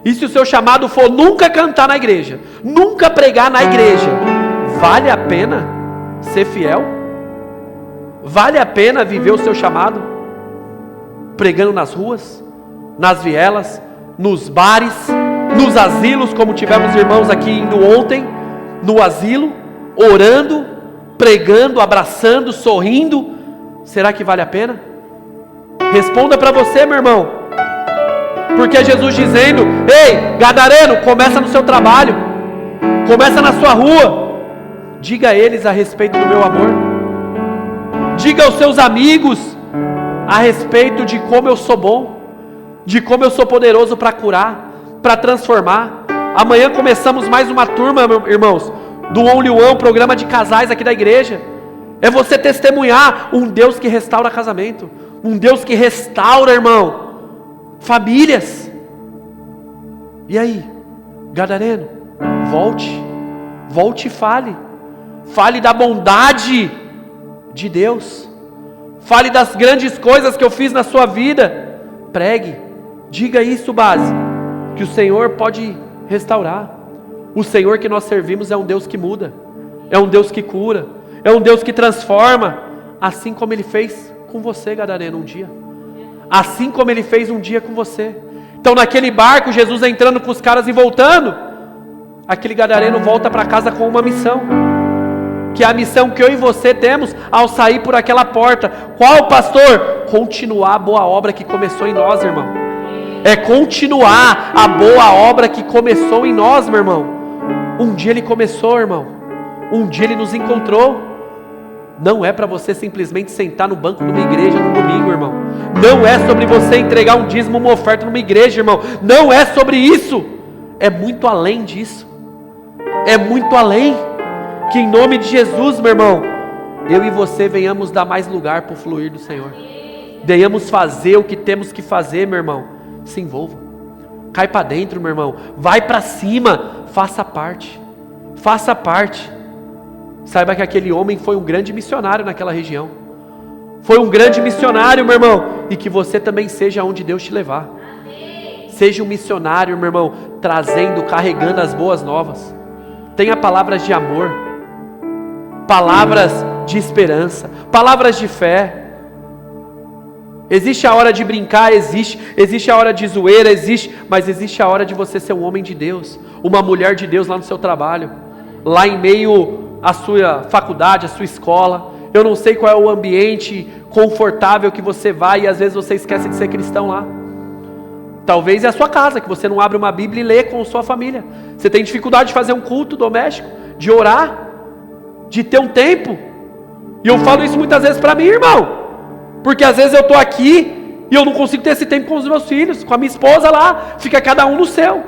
B: E se o seu chamado for nunca cantar na igreja, nunca pregar na igreja, vale a pena ser fiel? Vale a pena viver o seu chamado? Pregando nas ruas, nas vielas, nos bares, nos asilos, como tivemos irmãos aqui indo ontem, no asilo, orando, pregando, abraçando, sorrindo. Será que vale a pena? Responda para você, meu irmão. Porque Jesus dizendo: ei, gadareno, começa no seu trabalho, começa na sua rua, diga a eles a respeito do meu amor, diga aos seus amigos a respeito de como eu sou bom, de como eu sou poderoso para curar, para transformar. Amanhã começamos mais uma turma, irmãos, do Only One, programa de casais aqui da igreja. É você testemunhar um Deus que restaura casamento, um Deus que restaura, irmão, famílias. E aí, gadareno, volte e fale da bondade de Deus, fale das grandes coisas que eu fiz na sua vida, pregue, diga isso, base, que o Senhor pode restaurar. O Senhor que nós servimos é um Deus que muda, é um Deus que cura, é um Deus que transforma, assim como Ele fez com você, gadareno, um dia, assim como Ele fez um dia com você. Então naquele barco, Jesus entrando com os caras e voltando, aquele gadareno volta para casa com uma missão, que é a missão que eu e você temos ao sair por aquela porta. Qual, pastor? Continuar a boa obra que começou em nós, irmão. É continuar a boa obra que começou em nós, meu irmão. Um dia Ele começou, irmão, um dia Ele nos encontrou. Não é para você simplesmente sentar no banco de uma igreja no domingo, irmão. Não é sobre você entregar um dízimo, uma oferta numa igreja, irmão. Não é sobre isso. É muito além disso. É muito além. Que em nome de Jesus, meu irmão, eu e você venhamos dar mais lugar para o fluir do Senhor. Venhamos fazer o que temos que fazer, meu irmão. Se envolva. Cai para dentro, meu irmão. Vai para cima. Faça parte. Faça parte. Saiba que aquele homem foi um grande missionário naquela região. Foi um grande missionário, meu irmão. E que você também seja onde Deus te levar. Seja um missionário, meu irmão, trazendo, carregando as boas novas. Tenha palavras de amor, palavras de esperança, palavras de fé. Existe a hora de brincar, existe a hora de zoeira, mas existe a hora de você ser um homem de Deus, uma mulher de Deus lá no seu trabalho, lá em meio à sua faculdade, à sua escola. Eu não sei qual é o ambiente confortável que você vai e às vezes você esquece de ser cristão lá. Talvez é a sua casa, que você não abre uma Bíblia e lê com sua família. Você tem dificuldade de fazer um culto doméstico, de orar, de ter um tempo. E eu falo isso muitas vezes para mim, irmão, porque às vezes eu estou aqui e eu não consigo ter esse tempo com os meus filhos, com a minha esposa lá, fica cada um no seu.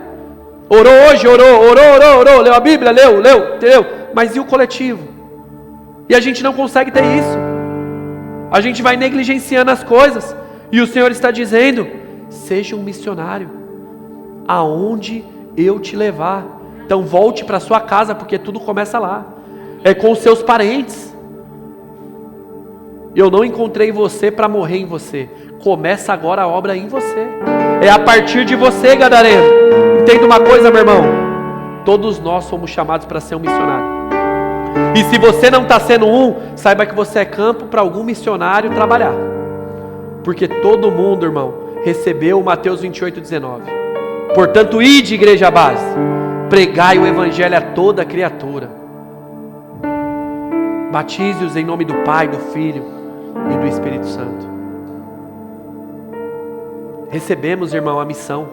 B: Orou hoje, orou, leu a Bíblia, leu, entendeu? Mas e o coletivo? E a gente não consegue ter isso. A gente vai negligenciando as coisas. E o Senhor está dizendo: seja um missionário, aonde eu te levar. Então volte para sua casa, porque tudo começa lá. É com os seus parentes. Eu não encontrei você para morrer em você. Começa agora a obra em você. É a partir de você, gadareno. Entenda uma coisa, meu irmão. Todos nós somos chamados para ser um missionário. E se você não está sendo um, saiba que você é campo para algum missionário trabalhar. Porque todo mundo, irmão, recebeu o Mateus 28:19. Portanto, ide, igreja base, pregai o evangelho a toda criatura. Batize-os em nome do Pai, do Filho e do Espírito Santo. Recebemos, irmão, a missão.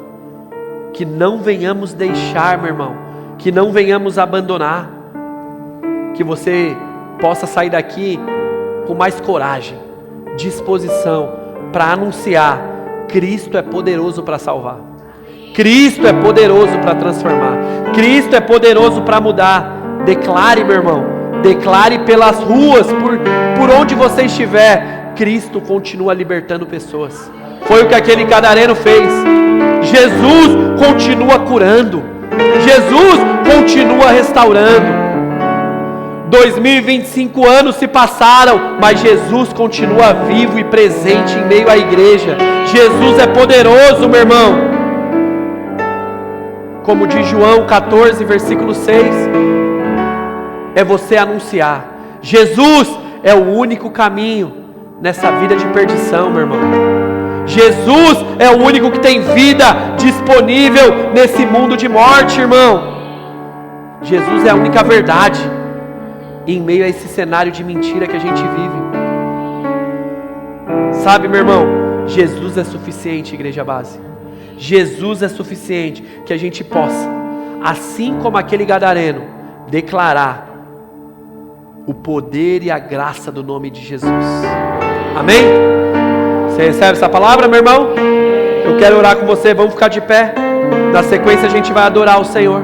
B: Que não venhamos deixar, meu irmão, que não venhamos abandonar. Que você possa sair daqui com mais coragem, disposição para anunciar: Cristo é poderoso para salvar, Cristo é poderoso para transformar, Cristo é poderoso para mudar. Declare, meu irmão, declare pelas ruas, por onde você estiver, Cristo continua libertando pessoas. Foi o que aquele gadareno fez. Jesus continua curando, Jesus continua restaurando. 2025 anos se passaram, mas Jesus continua vivo e presente em meio à igreja. Jesus é poderoso, meu irmão. Como diz João 14, versículo 6, é você anunciar: Jesus é o único caminho nessa vida de perdição, meu irmão. Jesus é o único que tem vida disponível nesse mundo de morte, irmão. Jesus é a única verdade em meio a esse cenário de mentira que a gente vive. Sabe, meu irmão, Jesus é suficiente, igreja base. Jesus é suficiente que a gente possa, assim como aquele gadareno, declarar o poder e a graça do nome de Jesus. Amém? Você recebe essa palavra, meu irmão? Eu quero orar com você, vamos ficar de pé. Na sequência a gente vai adorar o Senhor.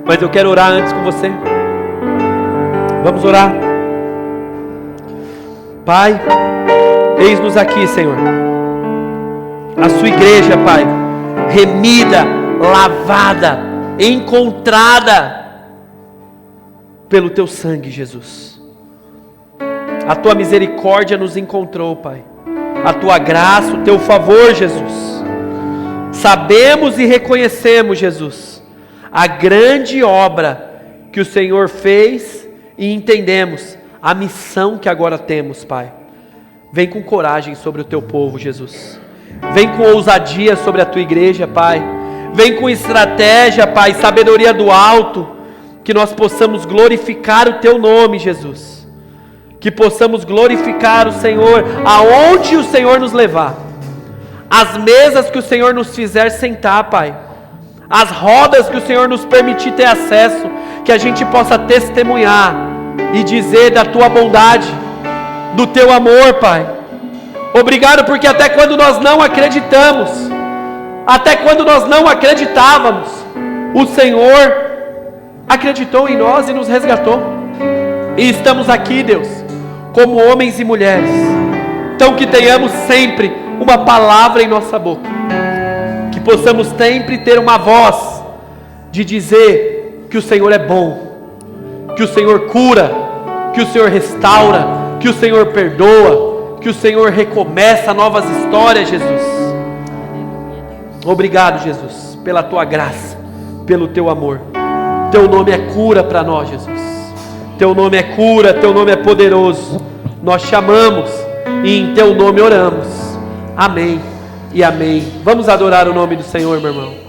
B: Mas eu quero orar antes com você. Vamos orar. Pai, eis-nos aqui, Senhor. A sua igreja, Pai, remida, lavada, encontrada pelo teu sangue, Jesus. A tua misericórdia nos encontrou, Pai. A tua graça, o teu favor, Jesus. Sabemos e reconhecemos, Jesus, a grande obra que o Senhor fez e entendemos a missão que agora temos, Pai. Vem com coragem sobre o teu povo, Jesus. Vem com ousadia sobre a tua igreja, Pai. Vem com estratégia, Pai, sabedoria do alto, que nós possamos glorificar o teu nome, Jesus. Que possamos glorificar o Senhor aonde o Senhor nos levar. As mesas que o Senhor nos fizer sentar, Pai. As rodas que o Senhor nos permitir ter acesso, que a gente possa testemunhar e dizer da tua bondade, do teu amor, Pai. Obrigado porque até quando nós não acreditamos, até quando nós não acreditávamos, o Senhor acreditou em nós e nos resgatou. E estamos aqui, Deus, como homens e mulheres. Então que tenhamos sempre uma palavra em nossa boca, que possamos sempre ter uma voz de dizer que o Senhor é bom, que o Senhor cura, que o Senhor restaura, que o Senhor perdoa, que o Senhor recomeça novas histórias, Jesus. Obrigado, Jesus, pela tua graça, pelo teu amor. Teu nome é cura para nós, Jesus. Teu nome é cura, teu nome é poderoso. Nós chamamos e em teu nome oramos. Amém e amém. Vamos adorar o nome do Senhor, meu irmão.